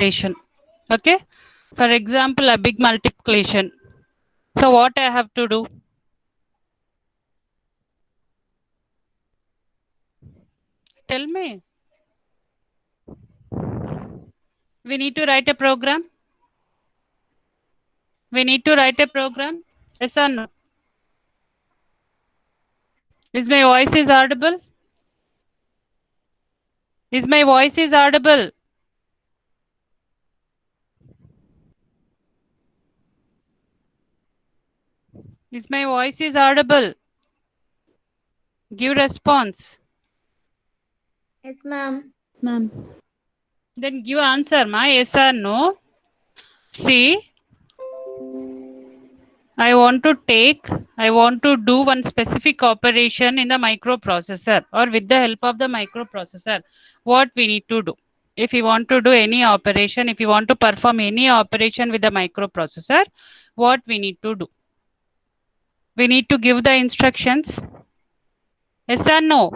operation. Okay. For example, a big multiplication. So what I have to do? Tell me. We need to write a program. We need to write a program. Yes or no? Is my voice is audible? Is my voice is audible? Is my voice is audible? Give response. Yes, ma'am. Ma'am. Then give answer, ma. Yes or no? See, I want to do one specific operation in the microprocessor or with the help of the microprocessor. What we need to do? If you want to do any operation, if you want to perform any operation with the microprocessor, what we need to do? We need to give the instructions. Yes or no?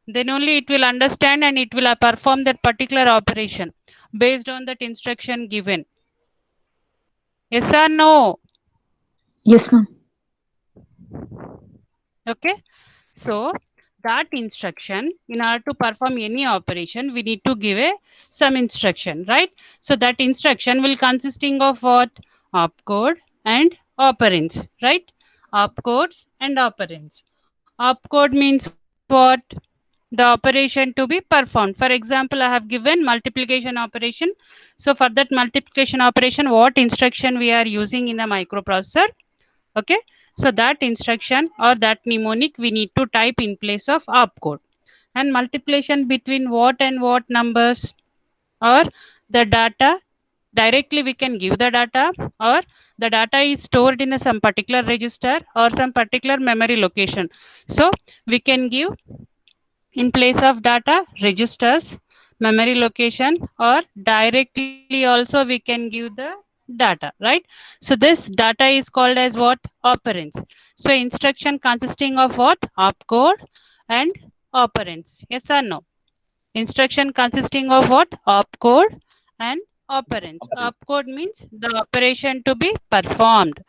Then only it will understand and it will perform that particular operation based on that instruction given. Yes or no? Yes, ma'am. Okay. So that instruction, in order to perform any operation, we need to give some instruction, right? So that instruction will consisting of what? Opcode and operands, right? Opcodes and operands. Opcode means what? The operation to be performed. For example, I have given multiplication operation. So for that multiplication operation, what instruction we are using in the microprocessor? Okay. So that instruction or that mnemonic we need to type in place of opcode. And multiplication between what and what numbers, or the data, directly we can give the data, or the data is stored in some particular register or some particular memory location. So we can give in place of data registers, memory location, or directly also we can give the data, right? So this data is called as what? Operands. So instruction consisting of what? Opcode and operands. Yes or no? Instruction consisting of what? Opcode and operands. Opcode means the operation to be performed.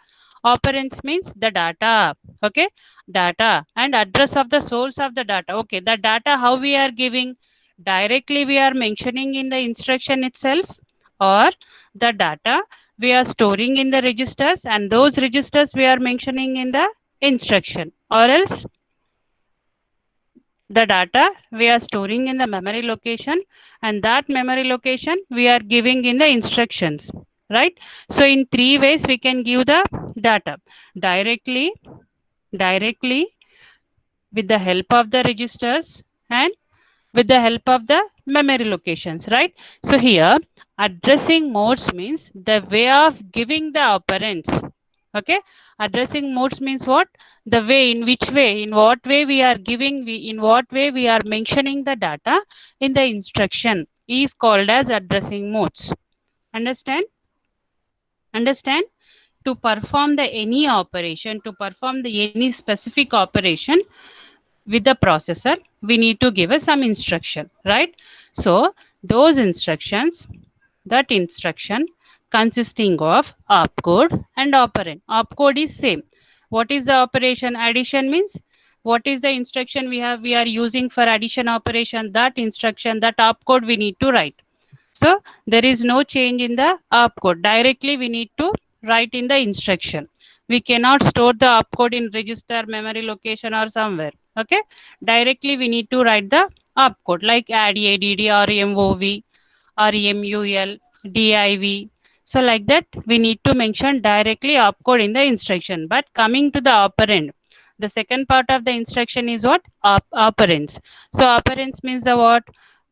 Operands means the data. Okay. Data and address of the source of the data. Okay. The data how we are giving? Directly we are mentioning in the instruction itself, or the data we are storing in the registers and those registers we are mentioning in the instruction, or else the data we are storing in the memory location and that memory location we are giving in the instructions, right? So in three ways we can give the data: directly with the help of the registers and with the help of the memory locations, right? So here addressing modes means the way of giving the operands. Okay. Addressing modes means what? The way, in which way, in what way we are giving, in what way we are mentioning the data in the instruction is called as addressing modes. Understand? Understand? To perform the any operation, to perform the any specific operation with the processor, we need to give us some instruction, right? So those instructions, that instruction consisting of opcode and operand. Opcode is same. What is the operation? Addition means what is the instruction we are using for addition operation? That instruction, that opcode we need to write. So there is no change in the opcode. Directly we need to write in the instruction. We cannot store the opcode in register, memory location or somewhere. Okay. Directly we need to write the opcode like add, add, or mov, or mul, div. So like that we need to mention directly opcode in the instruction. But coming to the operand, the second part of the instruction is what? Operands. So operands means the what?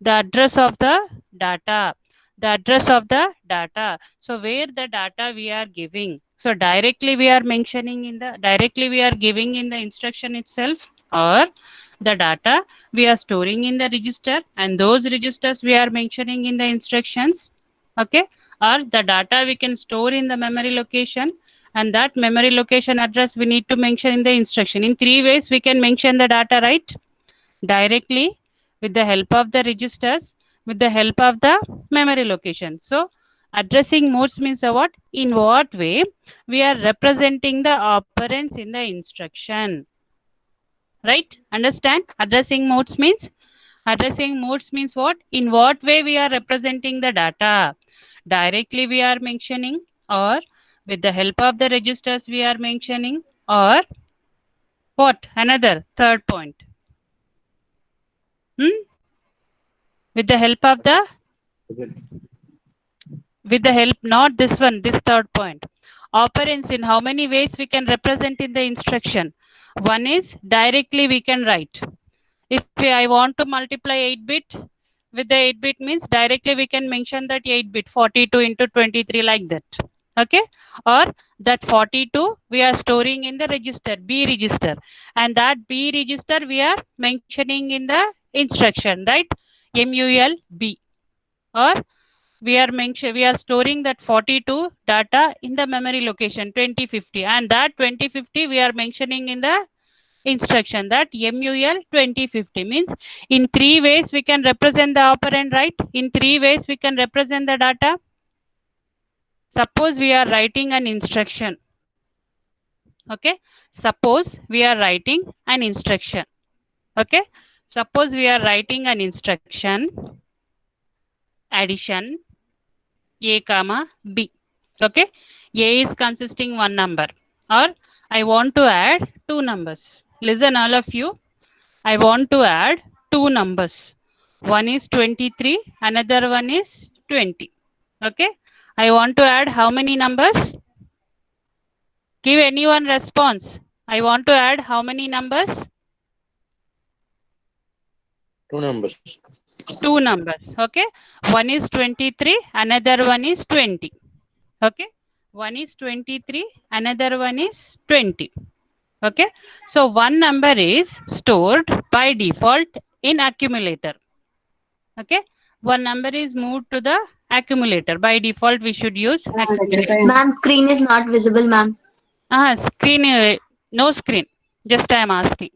The address of the data. The address of the data. So where the data we are giving. So directly we are mentioning in the, directly we are giving in the instruction itself, or the data we are storing in the register and those registers we are mentioning in the instructions. Okay. Or the data we can store in the memory location and that memory location address we need to mention in the instruction. In three ways we can mention the data, right? Directly with the help of the registers, with the help of the memory location. So addressing modes means what? In what way we are representing the operands in the instruction. Right? Understand? Addressing modes means what? In what way we are representing the data. Directly we are mentioning, or with the help of the registers we are mentioning, or what? Another third point. With the help of the not this one, this third point. Operands, in how many ways we can represent in the instruction. One is directly we can write. If I want to multiply 8-bit with the 8-bit means directly we can mention that 8-bit 42 into 23 like that. Okay, or that 42 we are storing in the register, B register, and that B register we are mentioning in the instruction, right? MUL B, or we are storing that 42 data in the memory location 2050, and that 2050 we are mentioning in the instruction, that MUL 2050. Means in 3 ways we can represent the operand, right? In 3 ways we can represent the data. Suppose we are writing an instruction. Okay, suppose we are writing an instruction. Okay, suppose we are writing an instruction addition A comma B. Okay, A is consisting one number, or I want to add two numbers. Listen all of you, I want to add two numbers. One is 23, another one is 20. Okay, I want to add how many numbers? Give anyone response. I want to add how many numbers? Two numbers. Two numbers. Okay, one is 23, another one is 20. Okay, one is 23, another one is 20. Okay, so one number is stored by default in accumulator. Okay, one number is moved to the accumulator. By default we should use accumulator. Ma'am, screen is not visible, ma'am. Screen, no screen, just I am asking.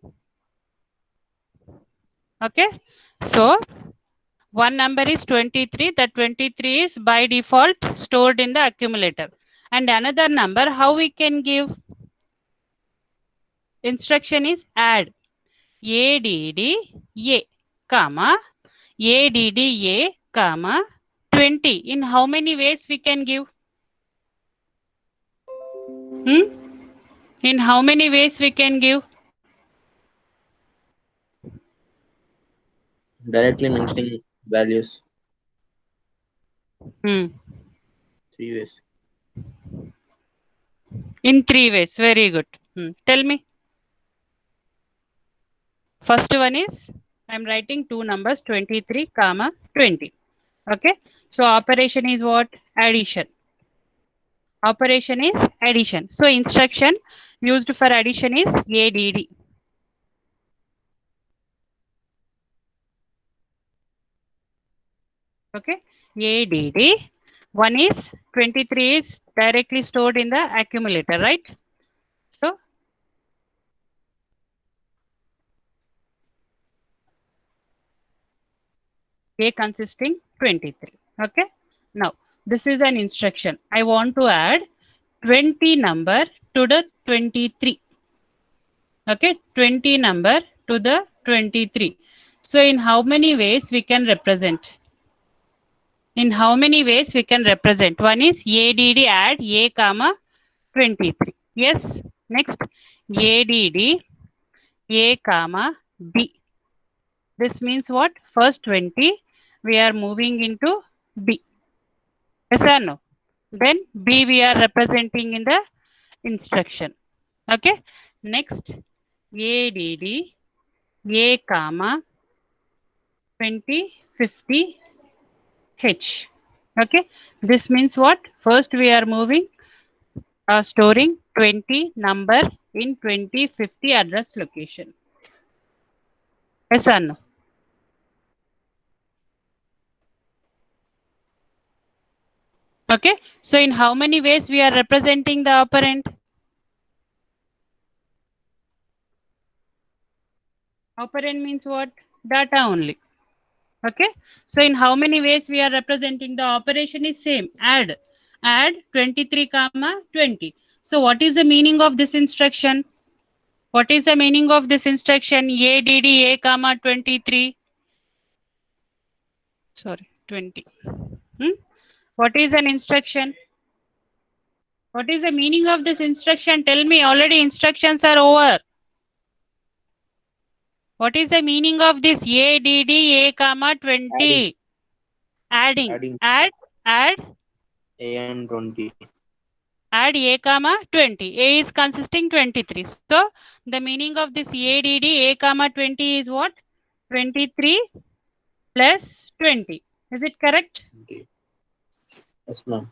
Okay, so one number is 23, that 23 is by default stored in the accumulator, and another number how we can give? Instruction is add ADD comma ADD comma 20. In how many ways we can give? In how many ways we can give? Directly mentioning values. 3 ways. In 3 ways. Very good. Tell me. First one is, I am writing two numbers 23 comma 20. Okay. So operation is what? Addition. Operation is addition. So instruction used for addition is ADD. Okay. ADD. One is 23 is directly stored in the accumulator, right? So A consisting 23. Okay. Now this is an instruction. I want to add 20 number to the 23. Okay, 20 number to the 23. So in how many ways we can represent? In how many ways we can represent? One is ADD add A comma 23. Yes. Next, ADD A comma B. This means what? First 20 we are moving into B. Yes or no? Then B we are representing in the instruction. Okay. Next, ADD A comma 2050 H. Okay. This means what? First we are moving storing 20 number in 2050 address location. Yes or no? Okay. So in how many ways we are representing the operand? Operand means what? Data only. Okay, so in how many ways we are representing? The operation is same, add 23 comma 20. So what is the meaning of this instruction? What is the meaning of this instruction? Add a comma 23, sorry 20. What is an instruction? What is the meaning of this instruction? Tell me, already instructions are over. What is the meaning of this add a comma 20? Adding. Add A and 20. add a comma 20. A is consisting 23. So the meaning of this add a comma 20 is what? 23 plus 20. Is it correct? 20. Yes, ma'am.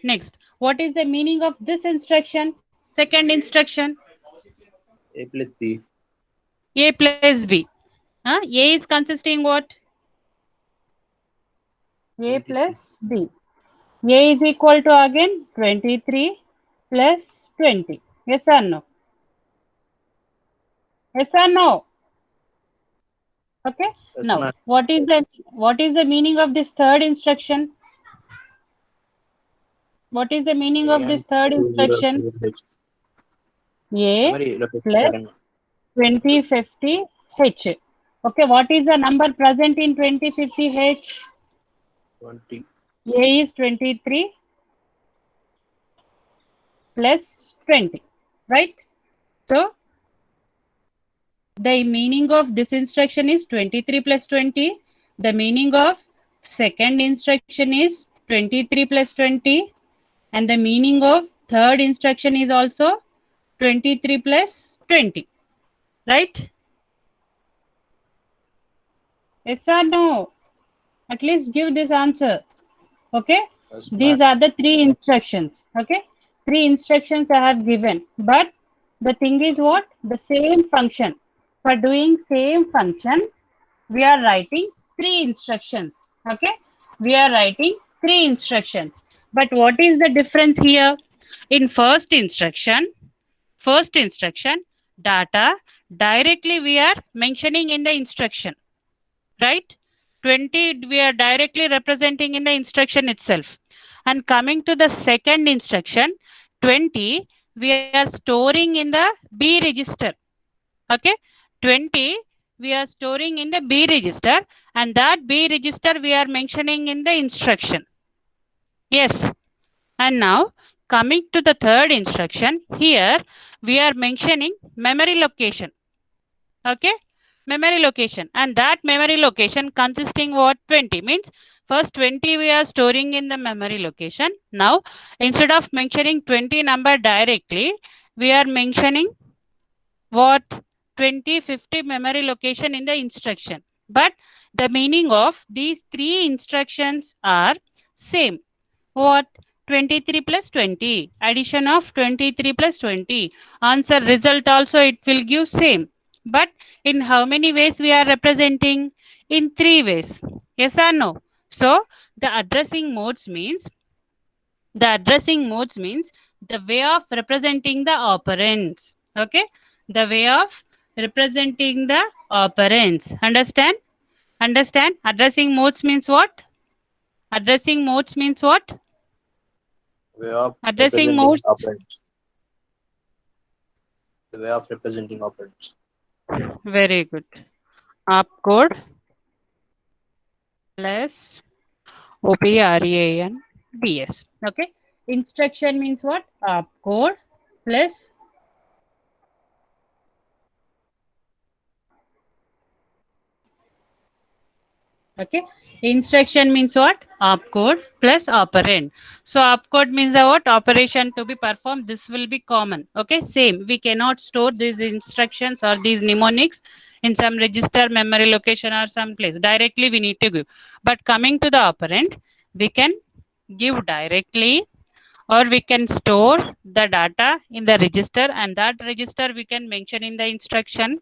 Next, what is the meaning of this instruction? Second instruction, A plus B. a plus b. A is consisting what? A 23. plus b. A is equal to again 23 plus 20. Yes or no? Yes or no? Okay. Yes, Now, ma'am. what is the meaning of this third instruction? What is the meaning A of this and third 200 instruction? H. A Memory location plus second one. 2050 H. Okay, what is the number present in 2050 H? 20. A is 23 plus 20, right? So, the meaning of this instruction is 23 plus 20. The meaning of second instruction is 23 plus 20. And the meaning of third instruction is also 23 plus 20. Right? Yes or no? At least give this answer. Okay? Yes, These ma'am. are the three instructions. Okay? Three instructions I have given. But the thing is what? The same function. For doing same function, we are writing three instructions. Okay? We are writing three instructions. But what is the difference here? In first instruction, data directly we are mentioning in the instruction, right? 20 we are directly representing in the instruction itself. And coming to the second instruction, 20 we are storing in the B register. Okay, 20 we are storing in the B register, and that B register we are mentioning in the instruction. Yes. And now coming to the third instruction, here we are mentioning memory location. Okay, memory location, and that memory location consisting what? 20. Means first 20 we are storing in the memory location. Now instead of mentioning 20 number directly, we are mentioning what? 20, 50 memory location in the instruction. But the meaning of these three instructions are same. What? 23 plus 20. Addition of 23 plus 20. Answer result also it will give same. But in how many ways we are representing? In three ways. Yes or no? So the addressing modes means the way of representing the operands. Okay? The way of representing the operands. Understand? Understand? Addressing modes means what? Addressing modes means what? Way of Addressing representing modes. operands. The way of representing operands. Very good. Opcode plus OPRANDS. Okay. Instruction means what? Opcode plus okay. Instruction means what? Opcode plus operand. So opcode means the what? Operation to be performed. This will be common. Okay. Same. We cannot store these instructions or these mnemonics in some register, memory location or some place. Directly we need to give. But coming to the operand, we can give directly, or we can store the data in the register, and that register we can mention in the instruction,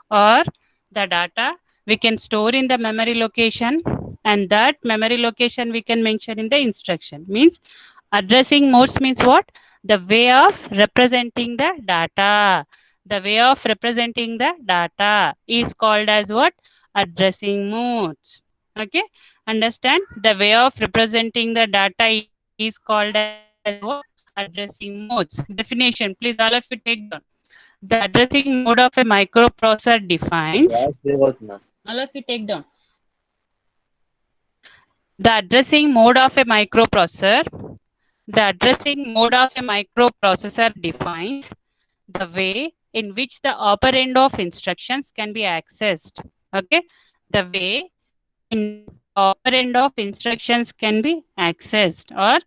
or the data we can store in the memory location, and that memory location we can mention in the instruction. Means addressing modes means what? The way of representing the data. The way of representing the data is called as what? Addressing modes. Okay, understand? The way of representing the data is called as what? Addressing modes. Definition, please all of you take down. The addressing mode of a microprocessor defines, आवाज break होती ना. all of you take down. The addressing mode of a microprocessor, the addressing mode of a microprocessor defines the way in which the operand of instructions can be accessed. Okay, the way in which the operand of instructions can be accessed, or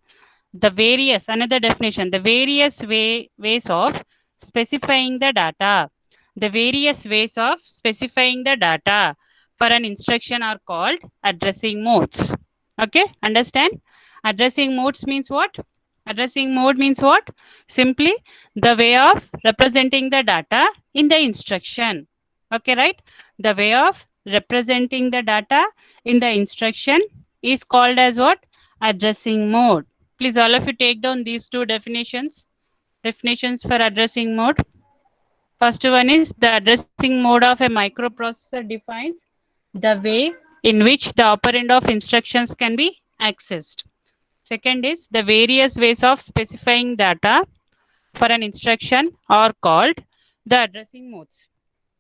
the various, another definition, the various ways of specifying the data. The various ways of specifying the data for an instruction are called addressing modes. Okay, understand? Addressing modes means what? Addressing mode means what? Simply the way of representing the data in the instruction. Okay, right? The way of representing the data in the instruction is called as what? Addressing mode. Please all of you take down these two definitions. Definitions for addressing mode. First one is the addressing mode of a microprocessor defines the way in which the operand of instructions can be accessed. Second is the various ways of specifying data for an instruction are called the addressing modes.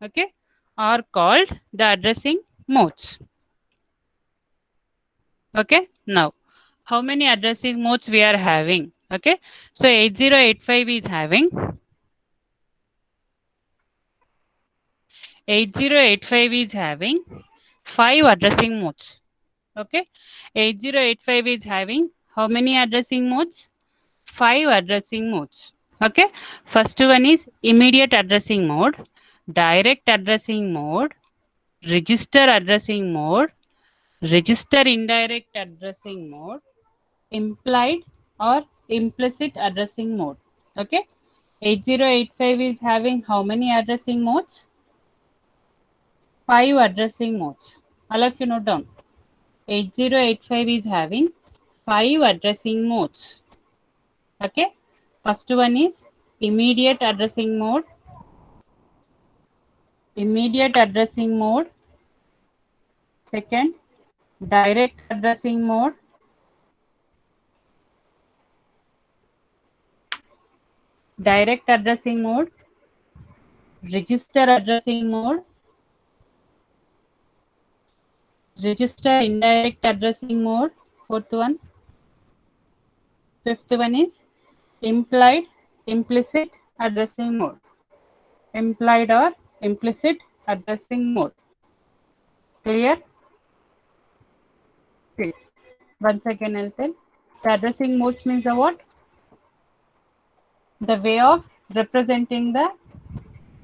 Okay, are called the addressing modes. Okay, now how many addressing modes we are having? Okay, so 8085 is having 5 addressing modes. Okay, 8085 is having how many addressing modes? 5 addressing modes. Okay, first one is immediate addressing mode, direct addressing mode, register addressing mode, register indirect addressing mode, implied or implicit addressing mode. Okay, 8085 is having how many addressing modes? 5 addressing modes. All of you note down. 8085 is having 5 addressing modes. Okay, first one is immediate addressing mode, immediate addressing mode. Second, direct addressing mode. Direct addressing mode, register addressing mode, register indirect addressing mode. Fourth one. Fifth one is implied implicit addressing mode. Implied or implicit addressing mode. Clear? See. Once again, I'll tell. The addressing modes means what? The way of representing the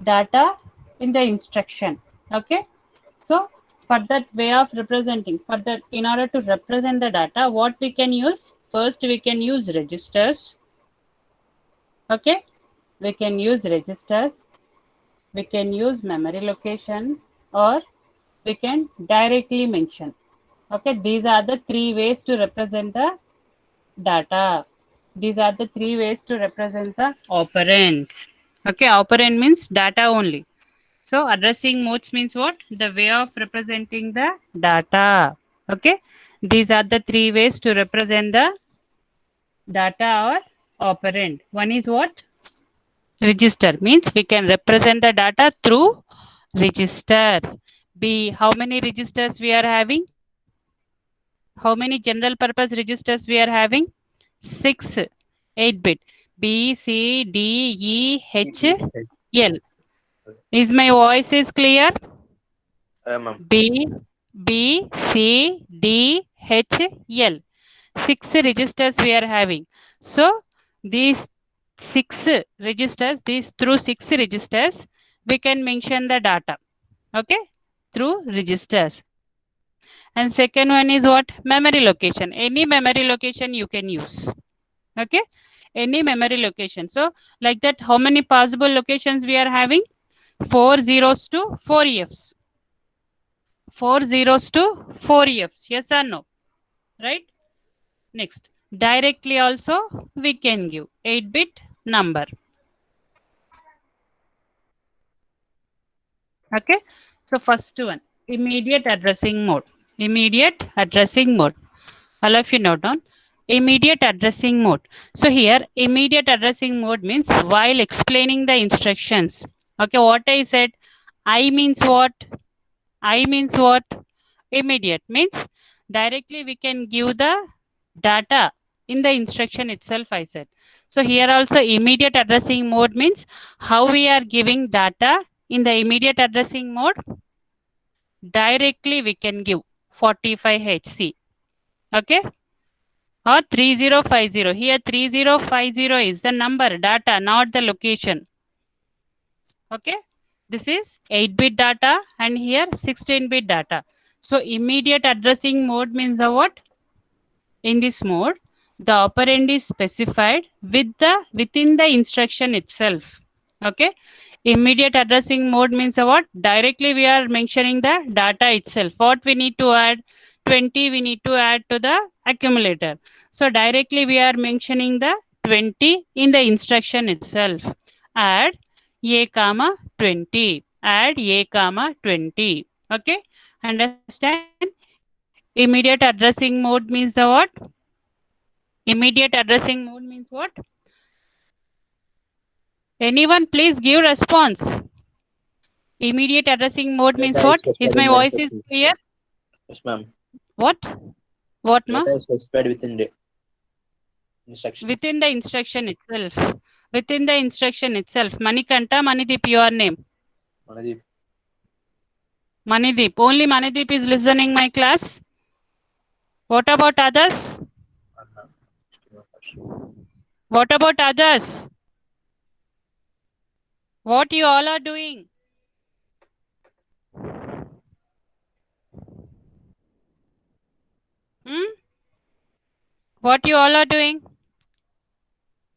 data in the instruction. Okay, so for that way of representing, for that, in order to represent the data, what we can use? First we can use registers. Okay, we can use registers, we can use memory location, or we can directly mention. Okay, these are the 3 ways to represent the data. These are the 3 ways to represent the operands. Okay, operand means data only. So addressing modes means what? The way of representing the data. Okay, these are the 3 ways to represent the data or operand. One is what? Register, means we can represent the data through registers. B, how many registers we are having? How many general purpose registers we are having? 6, 8-bit. B, C, D, E, H, L. Is my voice is clear? Ma'am. B, C, D, H, L. 6 registers we are having. So these 6 registers, through 6 registers, we can mention the data. Okay, through registers. And second one is what? Memory location. Any memory location you can use. Okay, any memory location. So like that, how many possible locations we are having? 4 zeros to 4 Fs. 4 zeros to 4 Fs. Yes or no? Right? Next, directly also we can give 8-bit number. Okay. So first one, immediate addressing mode. Immediate addressing mode. All of you note down. Immediate addressing mode. So here, immediate addressing mode means while explaining the instructions. Okay, what I said, I means what? I means what? Immediate means directly we can give the data in the instruction itself, I said. So here also immediate addressing mode means how we are giving data in the immediate addressing mode. Directly we can give 45HC. Okay. Or 3050. Here 3050 is the number data, not the location. Okay. This is 8-bit data and here 16-bit data. So immediate addressing mode means the what? In this mode, the operand is specified within the instruction itself. Okay. Immediate addressing mode means what? Directly we are mentioning the data itself. What we need to add? 20 we need to add to the accumulator. So directly we are mentioning the 20 in the instruction itself. Add a comma 20. Add a comma 20. Okay. Understand? Immediate addressing mode means the what? Immediate addressing mode means what? Anyone please give response. Immediate addressing mode means Data is what? Is specified my in the voice is instruction. clear? Yes, ma'am. What? What, ma? Data is specified within the instruction. Within the instruction itself. Within the instruction itself. Manikanta, Manideep, your name. Manadeep. Manideep. Only Manideep is listening my class. What about others? What about others? What you all are doing? What you all are doing?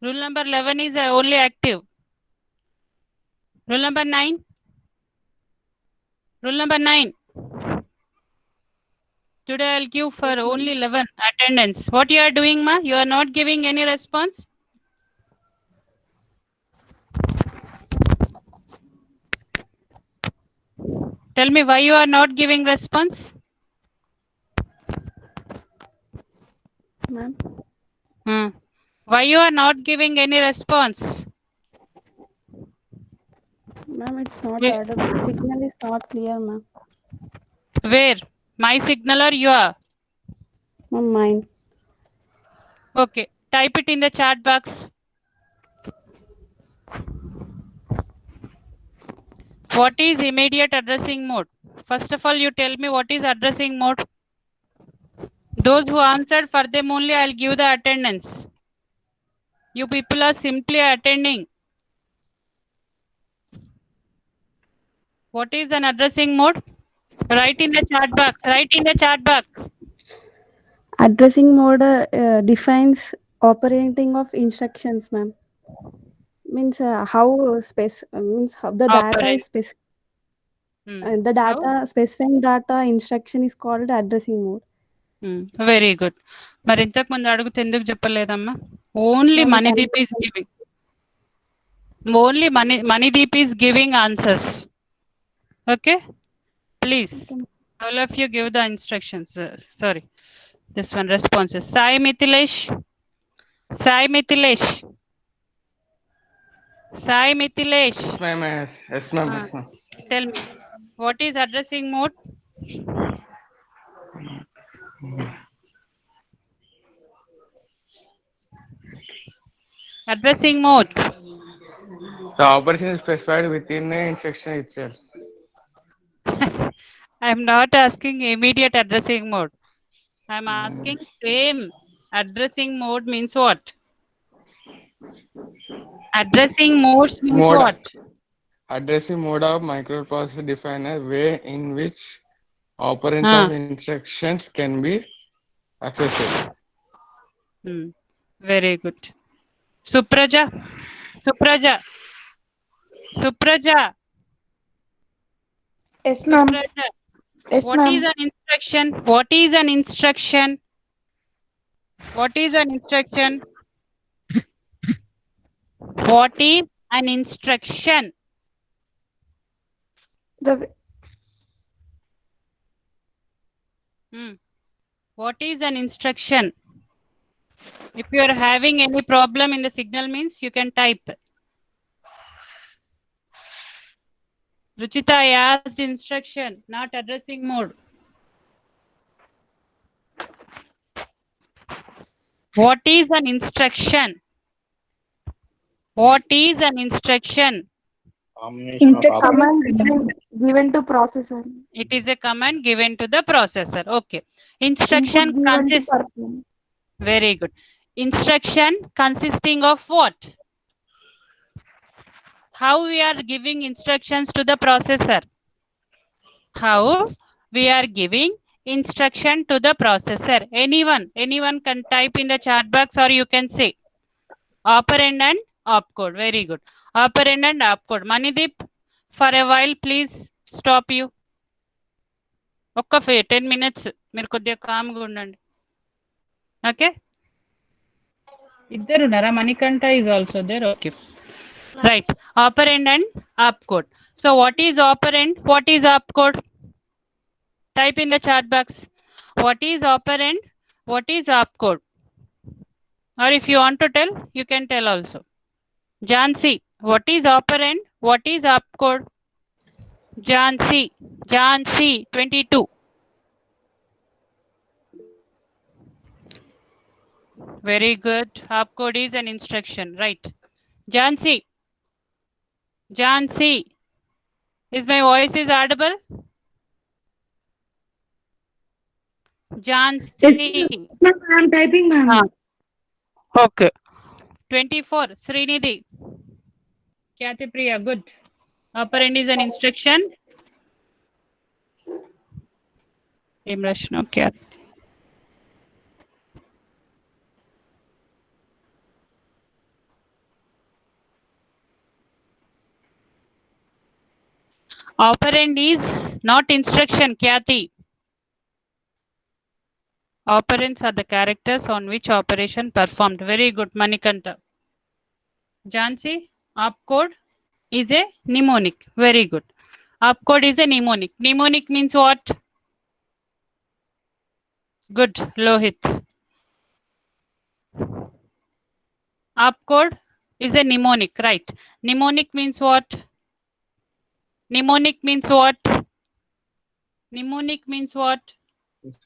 Rule number 11 is only active. Rule number 9. Rule number 9. Today I'll give for only 11 attendance. What you are doing, ma? You are not giving any response? Tell me why you are not giving response? Ma'am. Why you are not giving any response? Ma'am, it's not Where? audible. Signal is not clear, ma'am. Where? My signal or you are? Ma'am, mine. Okay. Type it in the chat box. What is immediate addressing mode? First of all, you tell me what is addressing mode. Those who answered, for them only I'll give the attendance. You people are simply attending. What is an addressing mode? Write in the chat box. Write in the chat box. Addressing mode defines operating of instructions, ma'am. Means how the data is the data specifying data instruction is called addressing mode. Very good. మరి ఇంతకు ముందు అడుగుతే ఎందుకు చెప్పలేదమ్మా? Only Manideep is giving. Only Manideep is giving answers. Okay, please all of you give the instructions. Sorry, this one responses. Sai Mithilesh. Sai Mithilesh. Sai Mithilesh. Yes, ma'am. Yes, ma'am. Yes, ma'am. Tell me, what is addressing mode? Addressing mode. The operation is specified within the instruction itself. I am not asking immediate addressing mode. I am asking same addressing mode means what? Addressing modes means what? Addressing mode of microprocessor define a way in which operands of instructions can be accessed. Very good. Supraja. Supraja. Supraja. Yes, ma'am. Supraja. Yes, What ma'am. is an instruction? What is an instruction? What is an instruction? What is an instruction? What is an instruction? If you are having any problem in the signal means you can type. Ruchita, I asked instruction, not addressing mode. What is an instruction? What is an instruction? Combination of Command given to processor. It is a command given to the processor. Okay. Instruction Input given to consists. perform. Very good. Instruction consisting of what? How we are giving instructions to the processor? How we are giving instruction to the processor? Anyone can type in the chat box, or you can say operand and opcode. Very good. Operand and opcode. Manideep, for a while, please stop you. Okay, 10 minutes. మీరు కొద్దిగా కామ్గా ఉండండి. Okay. ఇద్దరు ఉన్నారా? Manikanta is also there. Okay. Right. Operand and opcode. So what is operand? What is opcode? Type in the chat box. What is operand? What is opcode? Or if you want to tell, you can tell also. Jansi, what is operand? What is opcode? Jansi, 22. Very good. Opcode is an instruction, right? Jansi, is my voice is audible? Jansi. I am typing, ma'am. Okay. 24. Srinidhi. Kyati Priya, good. Operand is an instruction. Imrashno, Kyati. Operand is not instruction, Kyati. Operands are the characters on which operation performed. Very good, Manikanta. Jansi, opcode is a mnemonic. Very good. Opcode is a mnemonic. Mnemonic means what? Good, Lohit. Opcode is a mnemonic, right? Mnemonic means what? Mnemonic means what? Mnemonic means what?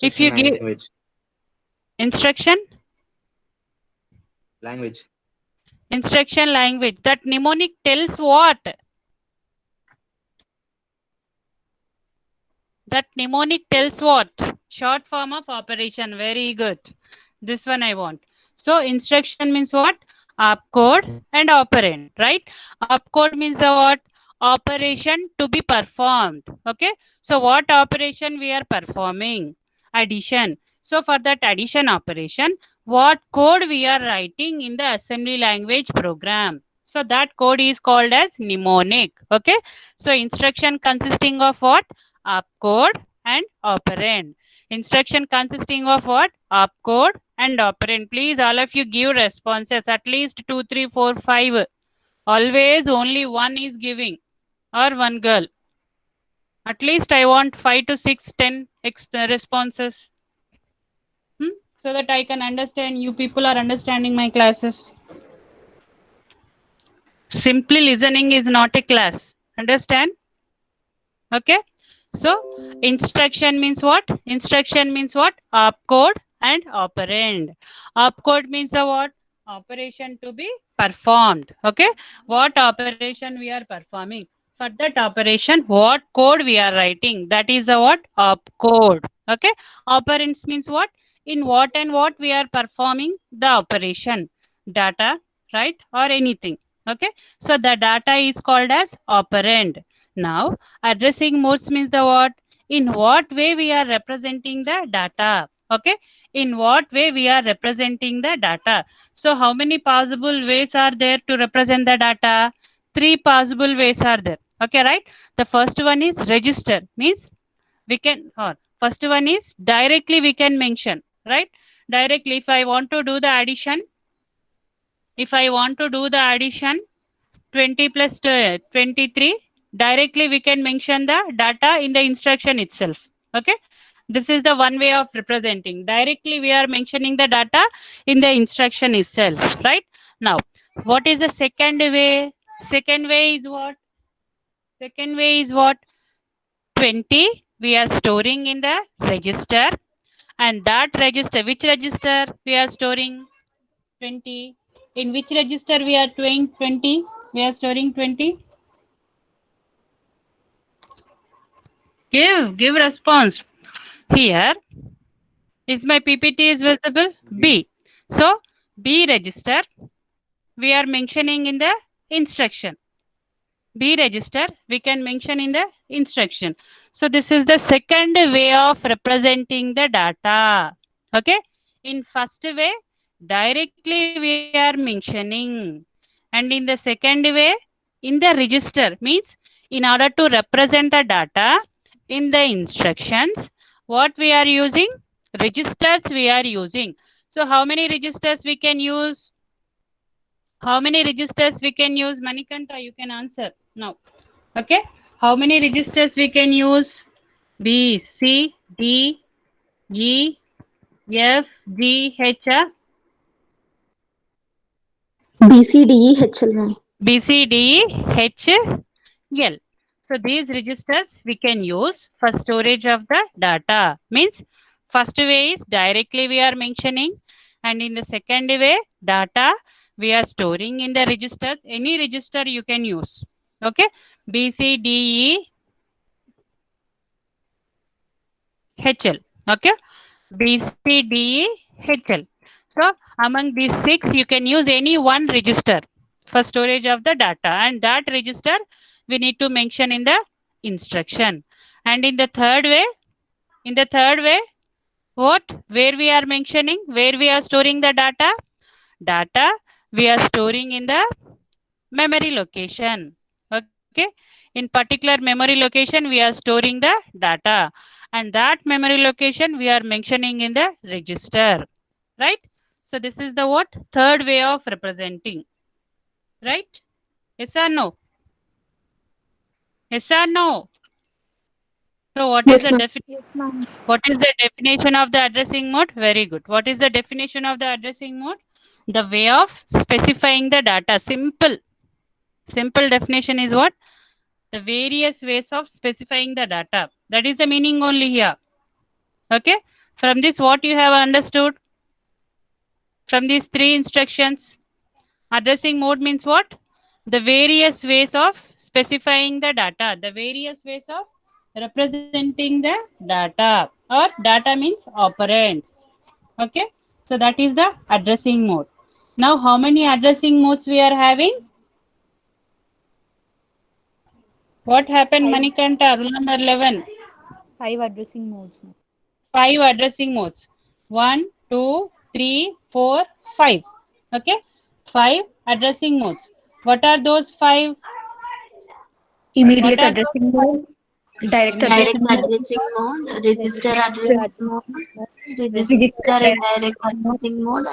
If you give language. instruction, Language. instruction language. That mnemonic tells what? That mnemonic tells what? Short form of operation. Very good. This one I want. So instruction means what? Opcode and operand, right? Opcode means the what? Operation to be performed. Okay. So what operation we are performing? Addition. So for that addition operation, what code we are writing in the assembly language program? So that code is called as mnemonic. Okay. So instruction consisting of what? Opcode and operand. Instruction consisting of what? Opcode and operand. Please, all of you give responses. At least 2, 3, 4, 5. Always only one is giving, or one girl. At least I want 5 to 6, 10 responses. So that I can understand you people are understanding my classes. Simply listening is not a class. Understand? Okay. So instruction means what? Instruction means what? Opcode and operand. Opcode means the what? Operation to be performed. Okay. What operation we are performing? For that operation, what code we are writing? That is the what? Opcode. Okay. Operands means what? In what and what we are performing the operation. Data, right? Or anything. Okay. So the data is called as operand. Now, addressing modes means the what? In what way we are representing the data? Okay. In what way we are representing the data? So, how many possible ways are there to represent the data? 3 possible ways are there. Okay, right? The first one is register. Means we can, or first one is directly we can mention, right? Directly, if I want to do the addition, 20 plus 23, directly we can mention the data in the instruction itself. Okay, this is the one way of representing. Directly we are mentioning the data in the instruction itself, right? Now, what is the second way? Second way is what? Second way is what? 20 we are storing in the register, and that register, which register we are storing? 20. In which register we are doing 20? We are storing 20. Give response. Here is my PPT is visible. B. So B register we are mentioning in the instruction. B register we can mention in the instruction. So this is the second way of representing the data. Okay. In first way, directly we are mentioning, and in the second way, in the register, means in order to represent the data in the instructions, what we are using? Registers we are using. So how many registers we can use? How many registers we can use? Manikanta, you can answer now. Okay. How many registers we can use? B, C, D, E, F, G, H, B, C, D, E, H, L, ma'am. B, C, D, E, H, L. So these registers we can use for storage of the data. Means first way is directly we are mentioning, and in the second way, data we are storing in the registers. Any register you can use. Okay. B, C, D, E, H, L. Okay. B, C, D, E, H, L. So among these 6, you can use any one register for storage of the data, and that register we need to mention in the instruction. And in the third way, what? Where we are mentioning, where we are storing the data? Data we are storing in the memory location. Okay. In particular memory location, we are storing the data, and that memory location we are mentioning in the register. Right? So this is the what? Third way of representing. Right? Yes or no? Yes or no? So what is the definition? What is the definition of the addressing mode? Very good. What is the definition of the addressing mode? The way of specifying the data. Simple definition is what? The various ways of specifying the data. That is the meaning only here. Okay. From this, what you have understood? From these 3 instructions, addressing mode means what? The various ways of specifying the data. The various ways of representing the data, or data means operands. Okay. So that is the addressing mode. Now, how many addressing modes we are having? What happened, Manikanta? Rule number 11. 5 addressing modes. 5 addressing modes. 1, 2, 3, 4, 5. Okay. 5 addressing modes. What are those 5? Immediate addressing mode, direct Direct addressing mode, addressing mode, register addressing mode, register indirect addressing mode,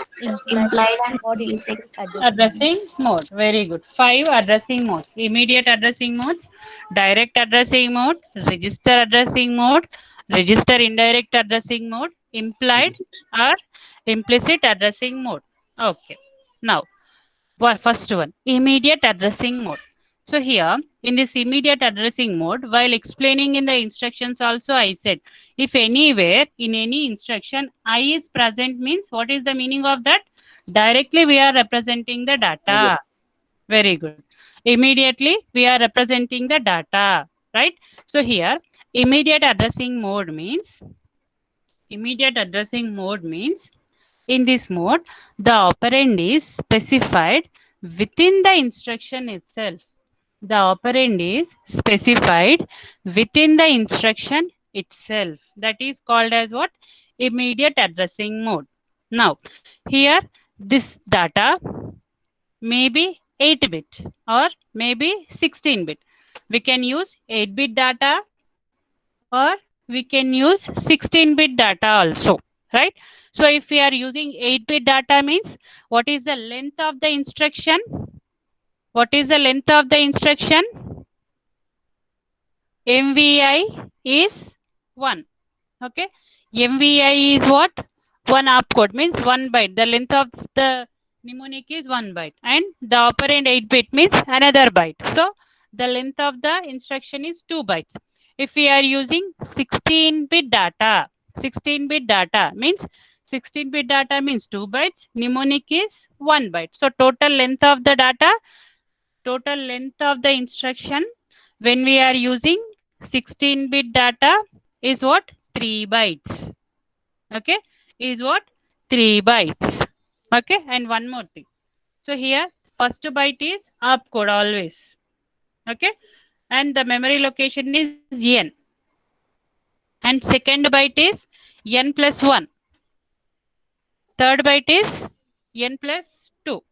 implied and implicit Addressing mode. Very good. 5 addressing modes. Immediate addressing modes, direct addressing mode, register addressing mode, register indirect addressing mode, implied or implicit addressing mode. Okay. Now, first one, immediate addressing mode. So here, in this immediate addressing mode, while explaining in the instructions also, I said, if anywhere in any instruction I is present means, what is the meaning of that? Directly we are representing the data. Very good. Immediately we are representing the data, right? So here, immediate addressing mode means, in this mode, the operand is specified within the instruction itself. The operand is specified within the instruction itself. That is called as what? Immediate addressing mode. Now, here this data may be 8-bit or maybe 16-bit. We can use 8-bit data or we can use 16-bit data also, right? So if we are using 8-bit data means, what is the length of the instruction? What is the length of the instruction? MVI is 1. Okay. MVI is what? 1 opcode means 1 byte. The length of the mnemonic is 1 byte. And the operand 8 bit means another byte. So the length of the instruction is 2 bytes. If we are using 16-bit data, 16-bit data means 16-bit data means 2 bytes. Mnemonic is 1 byte. So total length of the data, total length of the instruction when we are using 16-bit data is what? 3 bytes. Okay, is what? 3 bytes. Okay, and one more thing. So here first byte is opcode always. Okay, and the memory location is n. And second byte is n plus 1. Third byte is n plus 2.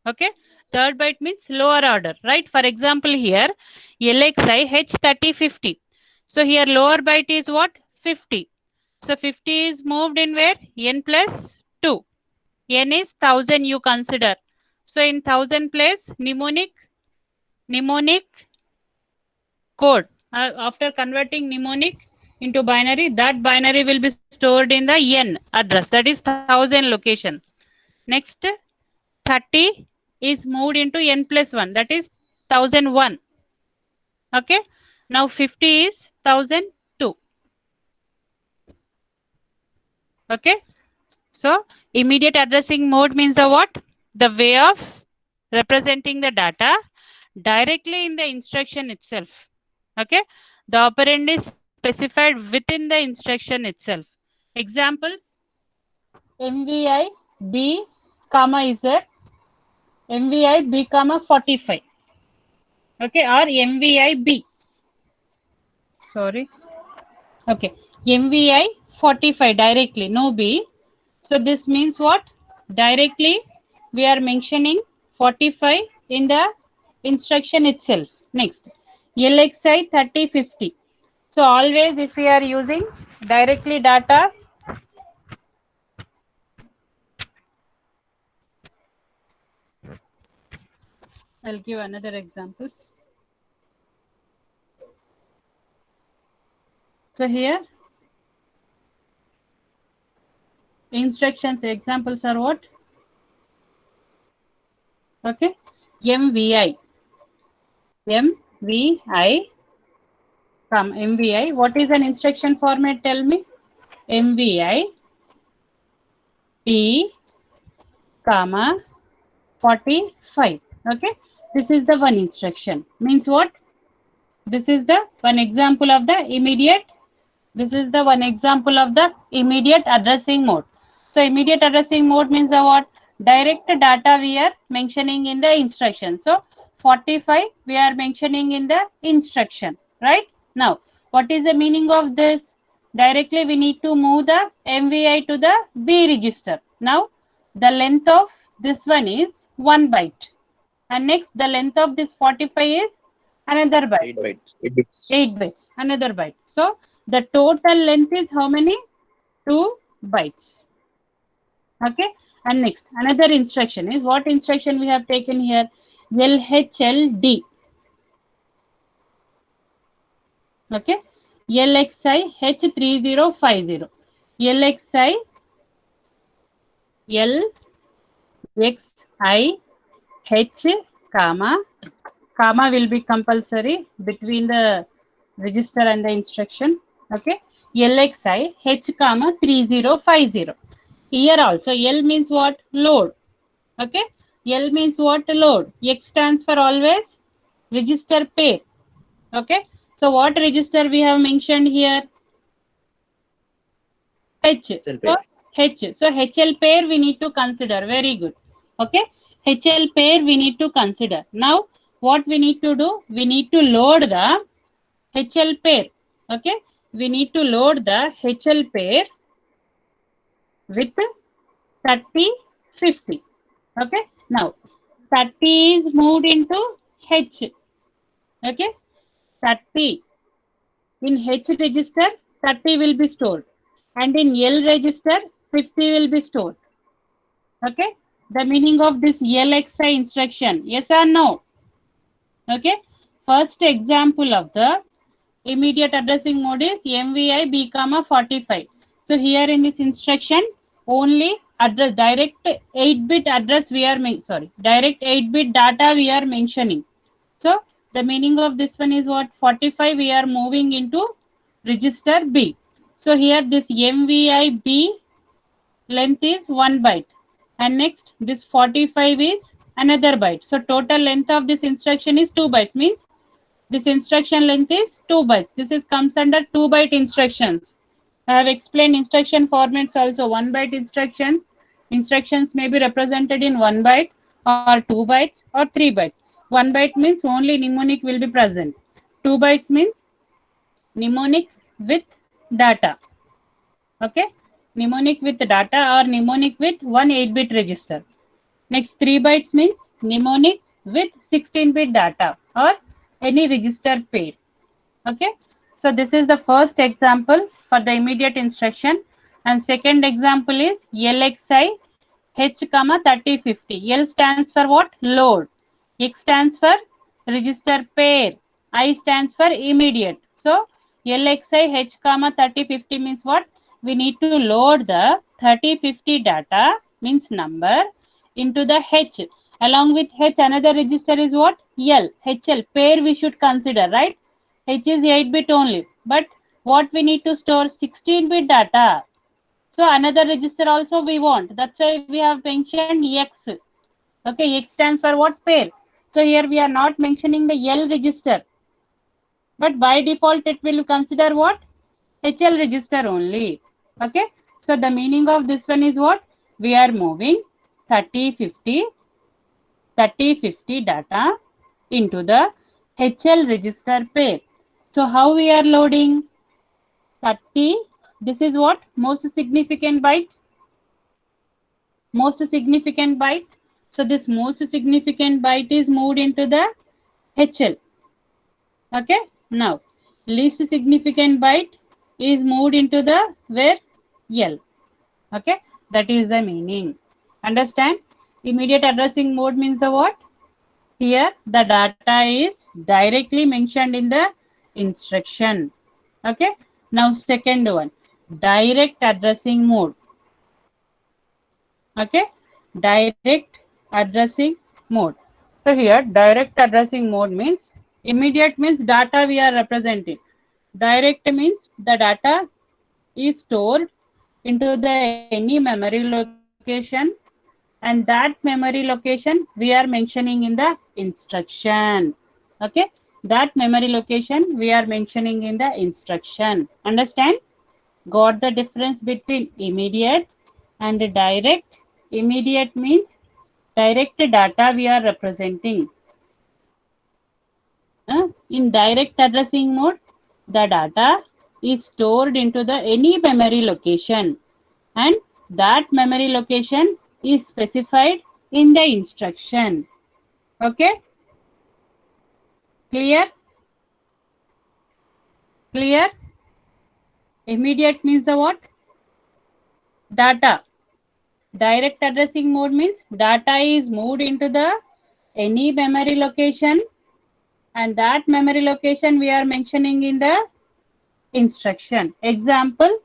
Okay, third byte means lower order, right? For example, here LXI H3050. So here lower byte is what? 50. So 50 is moved in where? N plus 2. N is 1000 you consider. So in 1000 place mnemonic code. After converting mnemonic into binary, that binary will be stored in the N address. That is 1000 location. Next 30 is moved into N plus 1. That is 1001. Okay. Now 50 is 1002. Okay. So immediate addressing mode means the what? The way of representing the data directly in the instruction itself. Okay. The operand is specified within the instruction itself. Examples: MVI B comma Z, MVI B comma 45. Okay, or MVI B. Sorry. Okay, MVI 45 directly, no B. So this means what? Directly we are mentioning 45 in the instruction itself. Next, LXI 3050. So always if we are using directly data, I'll give another examples. So here instructions examples are what? Okay, MVI. MVI. What is an instruction format? Tell me. MVI P comma 45. Okay, this is the one instruction. Means what? This is the one example of the immediate. This is the one example of the immediate addressing mode. So immediate addressing mode means the what? Direct data we are mentioning in the instruction. So 45 we are mentioning in the instruction, right? Now, what is the meaning of this? Directly we need to move the MVI to the B register. Now, the length of this one is 1 byte. And next, the length of this 45 is another byte. 8 bytes. 8 bytes, another byte. So, the total length is how many? 2 bytes. Okay. And next, another instruction is what instruction we have taken here? LHLD. Okay. LXI H3050. LXI H comma will be compulsory between the register and the instruction. Okay. LXI H comma 3050. Here also L means what? Load. Okay. L means what? Load. X stands for always register pair. Okay. So what register we have mentioned here? H. So H. So HL pair we need to consider. Very good. Okay. HL pair we need to consider. Now what we need to do? We need to load the HL pair. Okay. We need to load the HL pair with 3050. Okay. Now 30 is moved into H. Okay. 30 in H register 30 will be stored, and in L register 50 will be stored. Okay. The meaning of this LXI instruction, yes or no? Okay. First example of the immediate addressing mode is MVI B comma 45. So here in this instruction, only address direct 8-bit address we are direct 8-bit data we are mentioning. So the meaning of this one is what? 45 we are moving into register B. So here this MVI B length is 1 byte, and next this 45 is another byte. So total length of this instruction is 2 bytes, means this instruction length is 2 bytes. This is comes under 2 byte instructions. I have explained instruction formats also. 1 byte instructions. Instructions may be represented in 1 byte or 2 bytes or 3 bytes. 1 byte means only mnemonic will be present. 2 bytes means mnemonic with data. Okay. Mnemonic with data or mnemonic with 1 8-bit register. Next 3 bytes means mnemonic with 16-bit data or any register pair. Okay. So this is the first example for the immediate instruction, and second example is LXI H comma 3050. L stands for what? Load. X stands for register pair. I stands for immediate. So LXI H comma 3050 means what? We need to load the 3050 data, means number, into the H. Along with H, another register is what? L. HL. Pair we should consider, right? H is 8-bit only. But what we need to store? 16-bit data. So another register also we want. That's why we have mentioned X. Okay, X stands for what? Pair. So here we are not mentioning the L register. But by default it will consider what? HL register only. Okay. So the meaning of this one is what? We are moving 3050 data into the HL register pair. So how we are loading? 30. This is what? Most significant byte. Most significant byte. So this most significant byte is moved into the HL. Okay. Now least significant byte is moved into the where? L. Okay. That is the meaning. Understand? Immediate addressing mode means the what? Here the data is directly mentioned in the instruction. Okay. Now second one, direct addressing mode. Okay. Direct addressing mode. So here direct addressing mode means immediate means data we are representing. Direct means the data is stored into the any memory location, and that memory location we are mentioning in the instruction. Okay. That memory location we are mentioning in the instruction. Understand? Got the difference between immediate and direct? Immediate means direct data we are representing. In direct addressing mode, the data is stored into the any memory location, and that memory location is specified in the instruction. Okay. Clear? Clear? Immediate means the what? Data. Direct addressing mode means data is moved into the any memory location, and that memory location we are mentioning in the instruction. Example,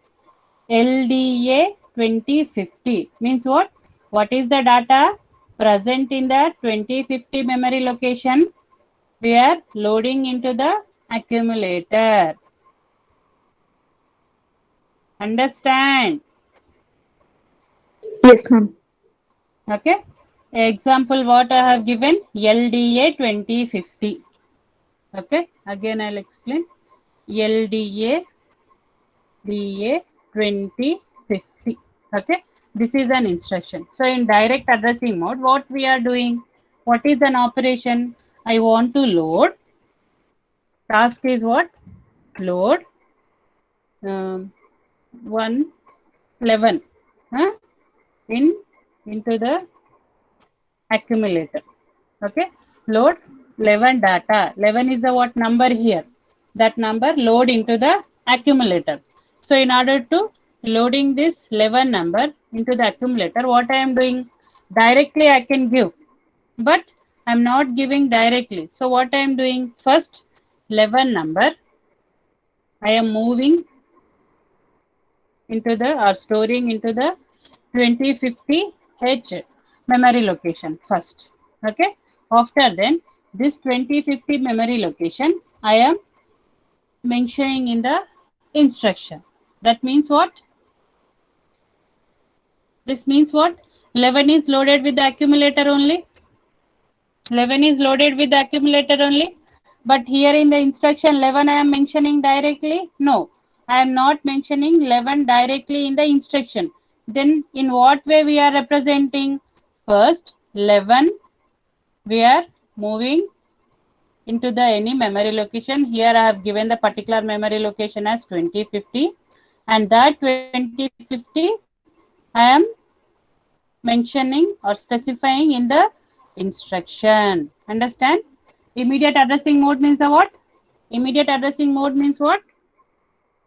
LDA 2050 means what? What is the data present in the 2050 memory location? We are loading into the accumulator. Understand? Yes, ma'am. Okay. Example what I have given, LDA 2050. Okay. Again I'll explain. LDA DA 2050. Okay. This is an instruction. So in direct addressing mode, what we are doing? What is an operation? I want to load. Task is what? Load 111 into the accumulator. Okay. Load 11 data. 11 is the what number here? That number load into the accumulator. So in order to loading this 11 number into the accumulator, what I am doing? Directly I can give, but I am not giving directly. So what I am doing? First 11 number I am moving into the or storing into the 2050H memory location first. Okay. After then, this 2050 memory location I am mentioning in the instruction. That means what? This means what? 11 is loaded with the accumulator only. 11 is loaded with the accumulator only. But here in the instruction 11 I am mentioning directly. No, I am not mentioning 11 directly in the instruction. Then in what way we are representing? First 11 we are moving into the any memory location. Here I have given the particular memory location as 2050, and that 2050 I am mentioning or specifying in the instruction. Understand? Immediate addressing mode means the what? Immediate addressing mode means what?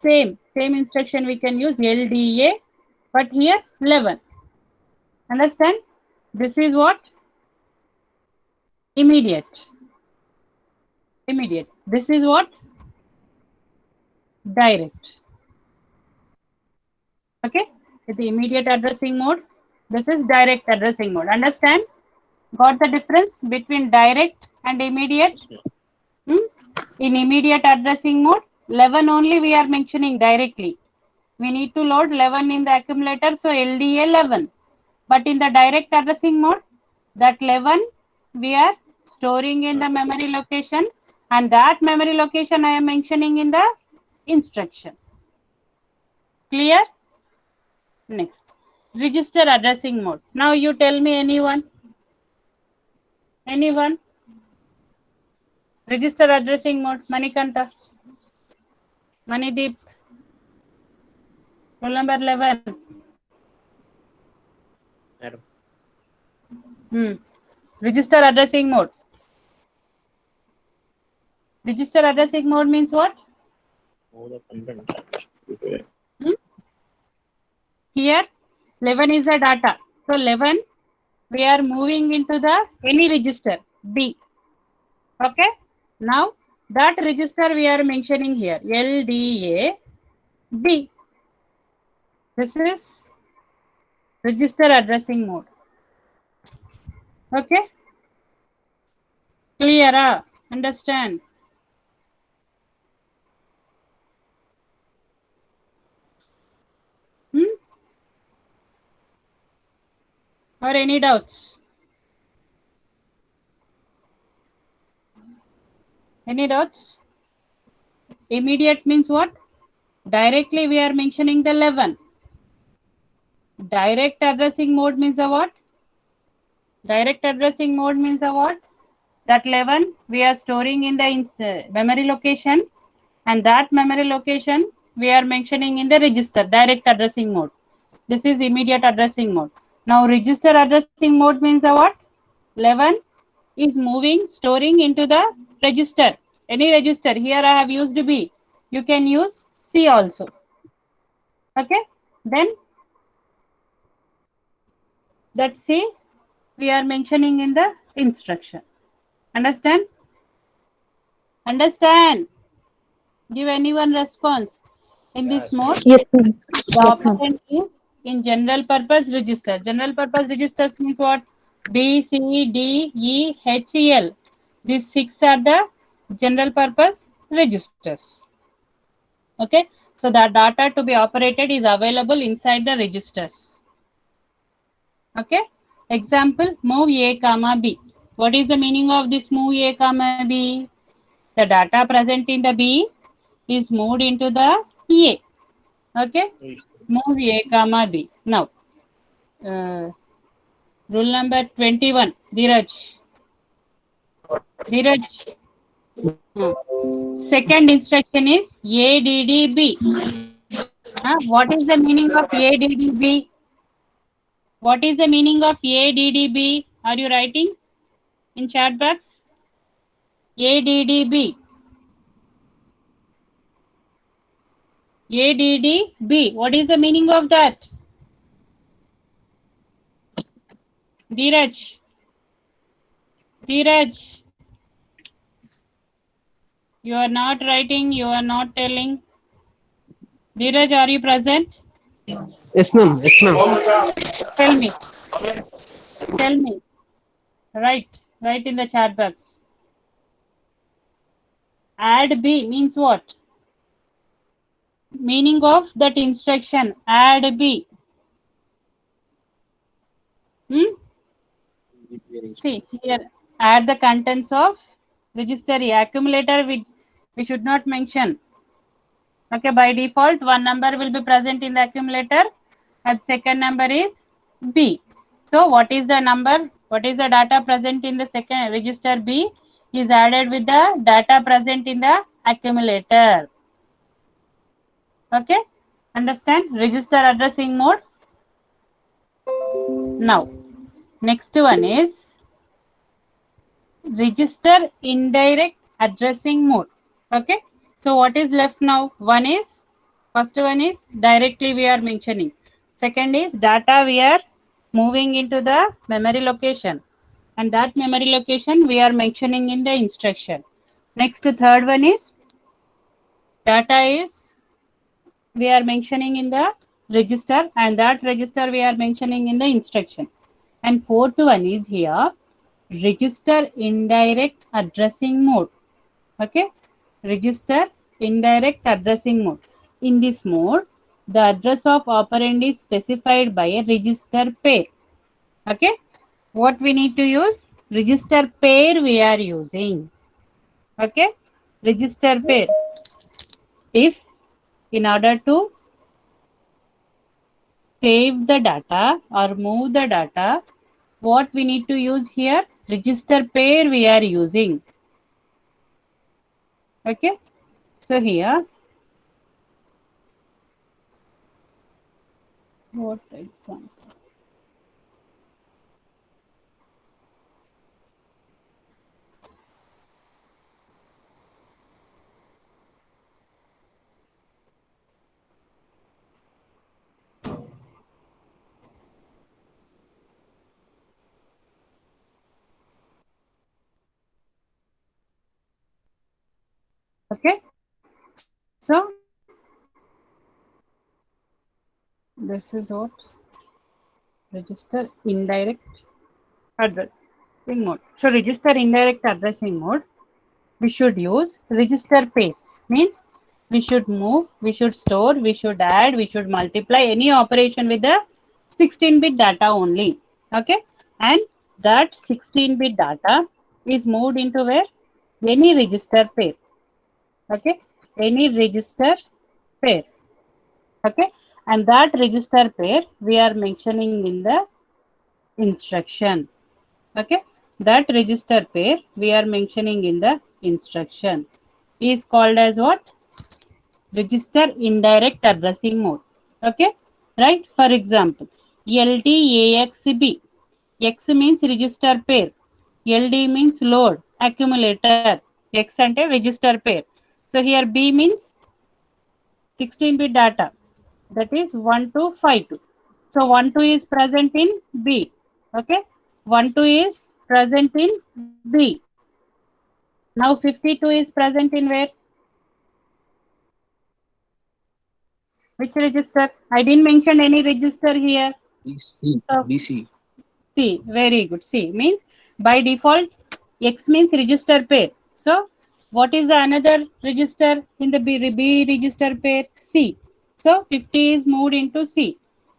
Same instruction we can use LDA, but here 11. Understand? This is what? Immediate. This is what? Direct. Okay? With the immediate addressing mode, this is direct addressing mode. Understand? Got the difference between direct and immediate? In immediate addressing mode, 11 only we are mentioning directly. We need to load 11 in the accumulator, so LDA 11. But in the direct addressing mode, that 11 we are storing in the memory location, and that memory location I am mentioning in the instruction. Clear? Next, register addressing mode. Now you tell me anyone. Anyone? Register addressing mode. Manikanta. Manideep. Roll number 11. Madam. Register addressing mode. Register addressing mode means what? Here 11 is the data. So 11 we are moving into the any register B. Okay. Now that register we are mentioning here LDA B. This is register addressing mode. Okay. Clear? Understand? Or any doubts? Any doubts? Immediate means what? Directly we are mentioning the 11. Direct addressing mode means the what? Direct addressing mode means the what? That 11 we are storing in the memory location, and that memory location we are mentioning in the register, direct addressing mode. This is immediate addressing mode. Now register addressing mode means the what? 11 is moving, storing into the register. Any register. Here I have used B. You can use C also. Okay. Then that C we are mentioning in the instruction. Understand? Understand? Give anyone response. In this mode, Yes, ma'am. the operand is in general purpose register. General purpose registers means what? B, C, D, E, H, L. These 6 are the general purpose registers. Okay. So the data to be operated is available inside the registers. Okay. Example, move A, comma B. What is the meaning of this move A, comma B? The data present in the B is moved into the A. Okay. Move A, comma B. Now, rule number 21. Dheeraj. Second instruction is ADDB. What is the meaning of ADDB? What is the meaning of ADDB? Are you writing in chat box? ADDB. ADDB. What is the meaning of that? Dheeraj. You are not writing, you are not telling. Dheeraj, are you present? Yes, ma'am. Yes, ma'am. Tell me. Tell me. Write in the chat box. Add B means what? Meaning of that instruction. Add B. See here. Add the contents of register A. Accumulator we should not mention. Okay, by default, one number will be present in the accumulator and second number is B. So what is the number? What is the data present in the second register B is added with the data present in the accumulator. Okay, understand? Register addressing mode. Now, next one is register indirect addressing mode. Okay, so what is left now? First one is directly we are mentioning. Second is data we are moving into the memory location, and that memory location we are mentioning in the instruction. Next, third one is data is we are mentioning in the register, and that register we are mentioning in the instruction. And fourth one is here register indirect addressing mode. Okay, register indirect addressing mode. In this mode, the address of operand is specified by a register pair. Okay, what we need to use? Register pair we are using. Okay, register pair. If in order to save the data or move the data, what we need to use here? Register pair we are using. Okay, so here what example? Okay, so this is what register indirect addressing mode. So register indirect addressing mode, we should use register pace. Means we should move, we should store, we should add, we should multiply any operation with the 16-bit data only. Okay, and that 16-bit data is moved into where? Any register pair. Okay, any register pair. Okay, and that register pair we are mentioning in the instruction. Okay, that register pair we are mentioning in the instruction is called as what? Register indirect addressing mode. Okay, right? For example, LDAXB. X means register pair, LD means load accumulator, X ante register pair. So here B means 16-bit data, that is 1252. So 12 is present in B. Okay, 12 is present in B. Now 52 is present in where? Which register? I didn't mention any register here. BC. So, BC. C, very good. C means by default X means register pair. So what is the another register in the B register pair? C. So 50 is moved into C.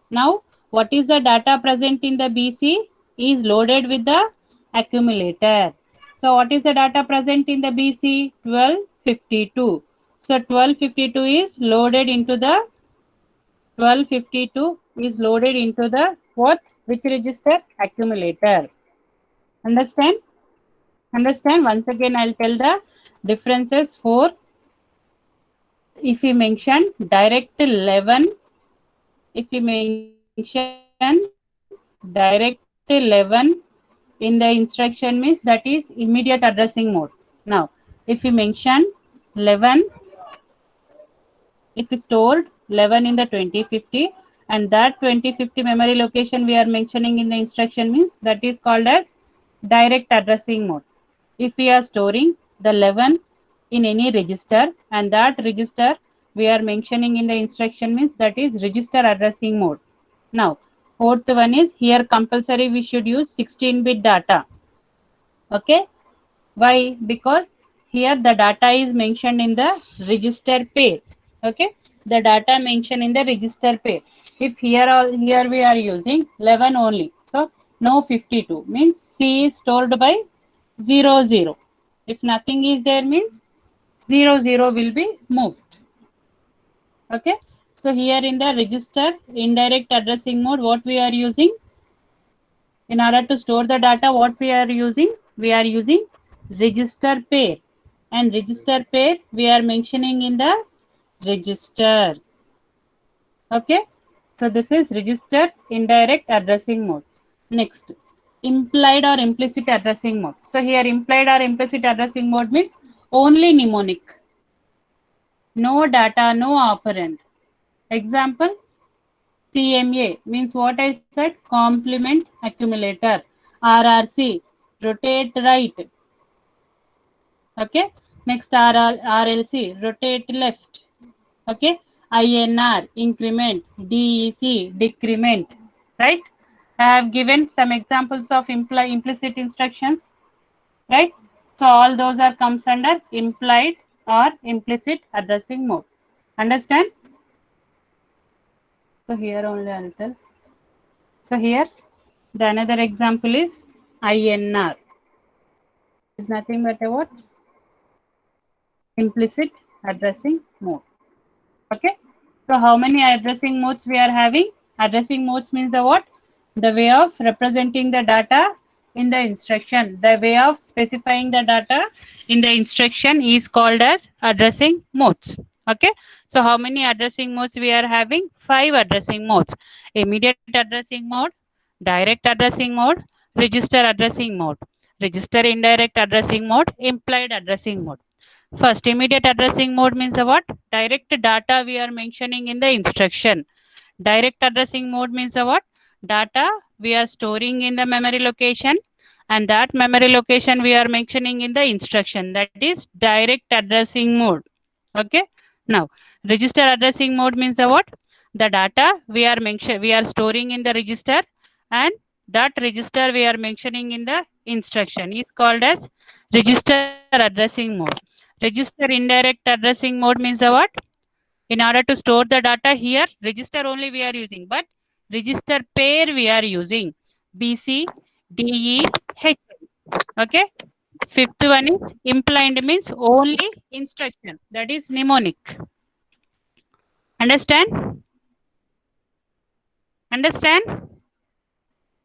Now what is the data present in the BC is loaded with the accumulator. So what is the data present in the BC? 1252. So 1252 is loaded into the 1252 is loaded into the what? Which register? Accumulator. Understand? Understand? Once again, I'll tell the differences for if we mention direct 11, if we mention direct 11 in the instruction means that is immediate addressing mode. Now, if we mention 11, if we stored 11 in the 2050 and that 2050 memory location we are mentioning in the instruction means that is called as direct addressing mode. If we are storing the 11 in any register and that register we are mentioning in the instruction means that is register addressing mode. Now, fourth one is here compulsory we should use 16-bit data. Okay. Why? Because here the data is mentioned in the register pair. Okay. The data mentioned in the register pair. If here we are using 11 only. So no 52 means C is stored by 0 0. If nothing is there means 0 0 will be moved. Okay. So here in the register indirect addressing mode, what we are using? In order to store the data, what we are using? We are using register pair. And register pair we are mentioning in the register. Okay. So this is register indirect addressing mode. Next, implied or implicit addressing mode. So here implied or implicit addressing mode means only mnemonic. No data, no operand. Example, CMA means what I said, complement accumulator. RRC, rotate right. Okay. Next RLC, rotate left. Okay. INR, increment. DEC, decrement. Right. I have given some examples of implicit instructions. Right. So all those are comes under implied or implicit addressing mode. Understand? So here only a little. So here the another example is INR. Is nothing but a what? Implicit addressing mode. Okay. So how many addressing modes we are having? Addressing modes means the what? The way of representing the data in the instruction. The way of specifying the data in the instruction is called as addressing modes. Okay. So how many addressing modes we are having? 5 addressing modes. Immediate addressing mode, direct addressing mode, register addressing mode, register indirect addressing mode, implied addressing mode. First, immediate addressing mode means what? Direct data we are mentioning in the instruction. Direct addressing mode means what? Data we are storing in the memory location, and that memory location we are mentioning in the instruction. That is direct addressing mode. Okay. Now, register addressing mode means what? The data we are storing in the register, and that register we are mentioning in the instruction is called as register addressing mode. Register indirect addressing mode means the what? In order to store the data here, register only we are using, but register pair we are using BC, DE, H. Okay. Fifth one is implied means only instruction. That is mnemonic. Understand? Understand?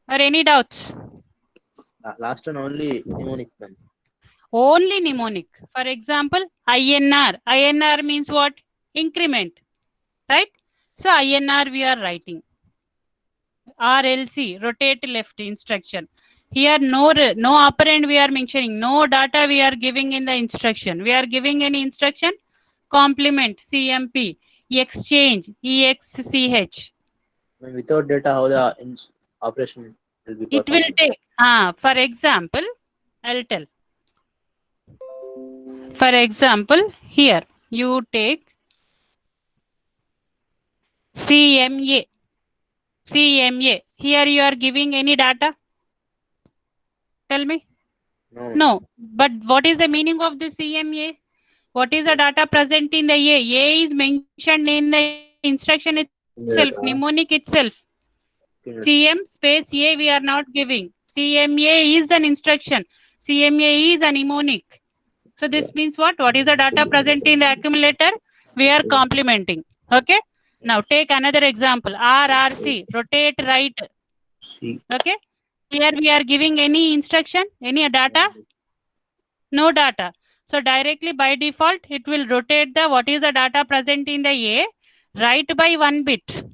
Or any doubts? Last one only mnemonic, ma'am. Only mnemonic. For example, INR. INR means what? Increment. Right? So INR we are writing. RLC, rotate left instruction. Here no operand we are mentioning. No data we are giving in the instruction. We are giving any instruction? Complement, CMP, exchange, EXCH. Without data, how the operation will be performed? It will take, for example, I'll tell. For example, here you take CMA. CMA. Here you are giving any data? Tell me. No. No. But what is the meaning of the CMA? What is the data present in the A? A is mentioned in the instruction itself, mnemonic itself. CM space A we are not giving. CMA is an instruction. CMA is a mnemonic. So this means what? What is the data present in the accumulator? We are complementing. Okay. Now take another example. RRC, rotate right. Okay. Here we are giving any instruction, any data? No data. So directly by default, it will rotate the what is the data present in the A right by 1 bit.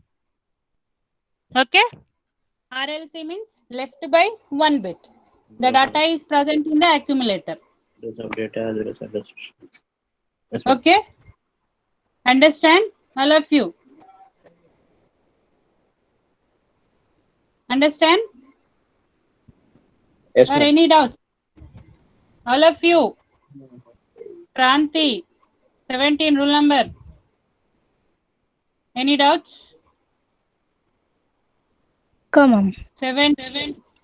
Okay. RLC means left by 1 bit. The data is present in the accumulator. Okay. Understand? All of you. Understand? Yes, or ma'am. any doubts? All of you. Kranti, 17 rule number. Any doubts? Ma'am. 7.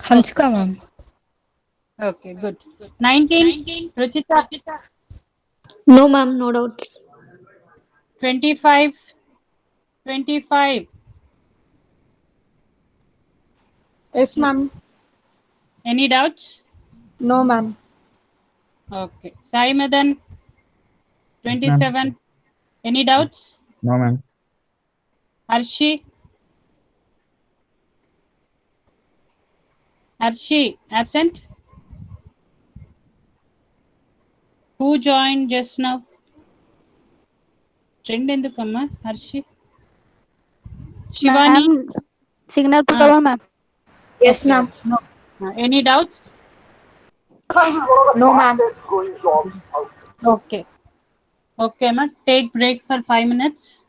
Hanska, ma'am. Okay, good. 19. Ruchita. No, ma'am, no doubts. 25. 25. Yes, ma'am. Any doubts? No, ma'am. Okay. Sai Madan. 27. Any doubts? No, ma'am. Arshi. Arshi, absent? Who joined just now? Trend endukama, Arshi? Shivani? Signal problem, ma'am. Yes, Okay. ma'am. No. Any doubts? No, ma'am. Okay. Okay, ma'am. Take break for 5 minutes.